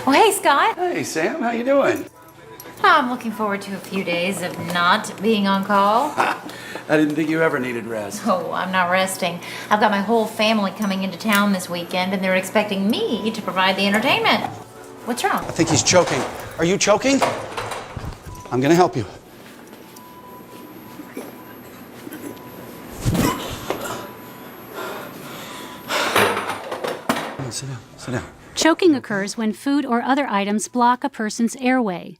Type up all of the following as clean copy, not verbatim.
Oh, hey, Scott. Hey, Sam, how you doing? I'm looking forward to a few days of not being on call. I didn't think you ever needed rest. Oh, I'm not resting. I've got my whole family coming into town this weekend, and they're expecting me to provide the entertainment. What's wrong? I think he's choking. Are you choking? I'm gonna help you. Come on, sit down, sit down. Choking occurs when food or other items block a person's airway.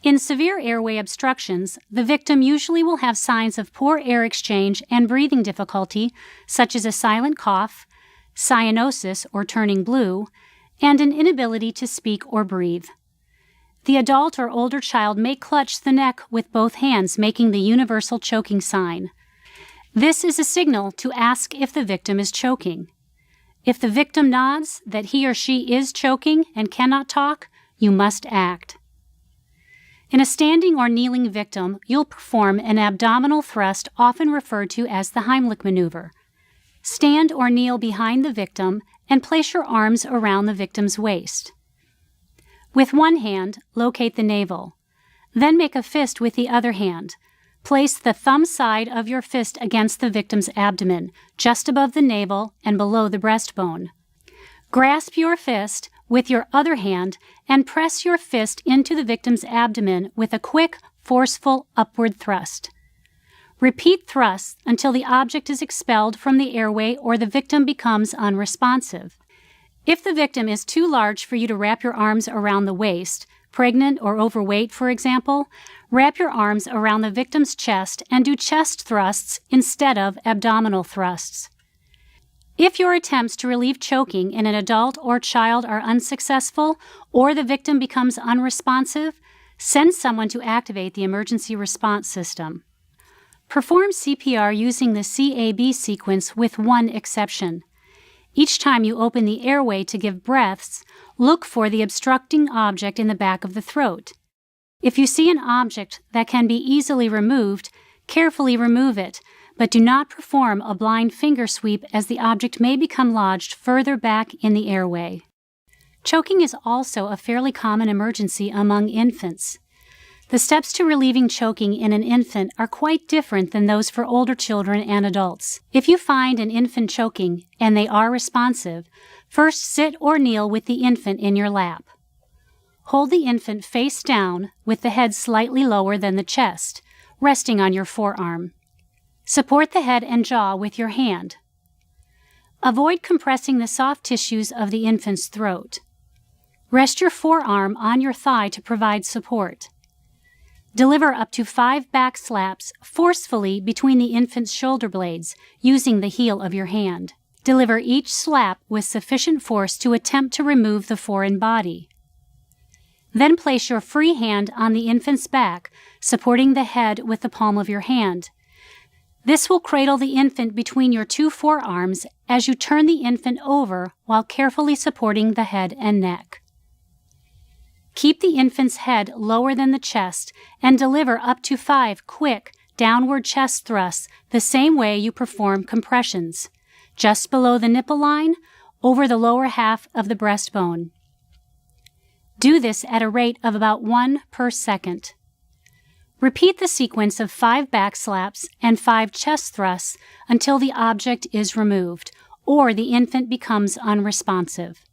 In severe airway obstructions, the victim usually will have signs of poor air exchange and breathing difficulty, such as a silent cough, cyanosis or turning blue, and an inability to speak or breathe. The adult or older child may clutch the neck with both hands, making the universal choking sign. This is a signal to ask if the victim is choking. If the victim nods that he or she is choking and cannot talk, you must act. In a standing or kneeling victim, you'll perform an abdominal thrust often referred to as the Heimlich Maneuver. Stand or kneel behind the victim and place your arms around the victim's waist. With one hand, locate the navel. Then make a fist with the other hand. Place the thumb side of your fist against the victim's abdomen, just above the navel and below the breastbone. Grasp your fist with your other hand and press your fist into the victim's abdomen with a quick, forceful upward thrust. Repeat thrusts until the object is expelled from the airway or the victim becomes unresponsive. If the victim is too large for you to wrap your arms around the waist, pregnant or overweight, for example, wrap your arms around the victim's chest and do chest thrusts instead of abdominal thrusts. If your attempts to relieve choking in an adult or child are unsuccessful or the victim becomes unresponsive, send someone to activate the emergency response system. Perform CPR using the CAB sequence with one exception. Each time you open the airway to give breaths, look for the obstructing object in the back of the throat. If you see an object that can be easily removed, carefully remove it, but do not perform a blind finger sweep as the object may become lodged further back in the airway. Choking is also a fairly common emergency among infants. The steps to relieving choking in an infant are quite different than those for older children and adults. If you find an infant choking and they are responsive, first sit or kneel with the infant in your lap. Hold the infant face down with the head slightly lower than the chest, resting on your forearm. Support the head and jaw with your hand. Avoid compressing the soft tissues of the infant's throat. Rest your forearm on your thigh to provide support. Deliver up to 5 back slaps forcefully between the infant's shoulder blades using the heel of your hand. Deliver each slap with sufficient force to attempt to remove the foreign body. Then place your free hand on the infant's back, supporting the head with the palm of your hand. This will cradle the infant between your 2 forearms as you turn the infant over while carefully supporting the head and neck. Keep the infant's head lower than the chest and deliver up to 5 quick downward chest thrusts the same way you perform compressions, just below the nipple line, over the lower half of the breastbone. Do this at a rate of about 1 per second. Repeat the sequence of 5 back slaps and 5 chest thrusts until the object is removed or the infant becomes unresponsive.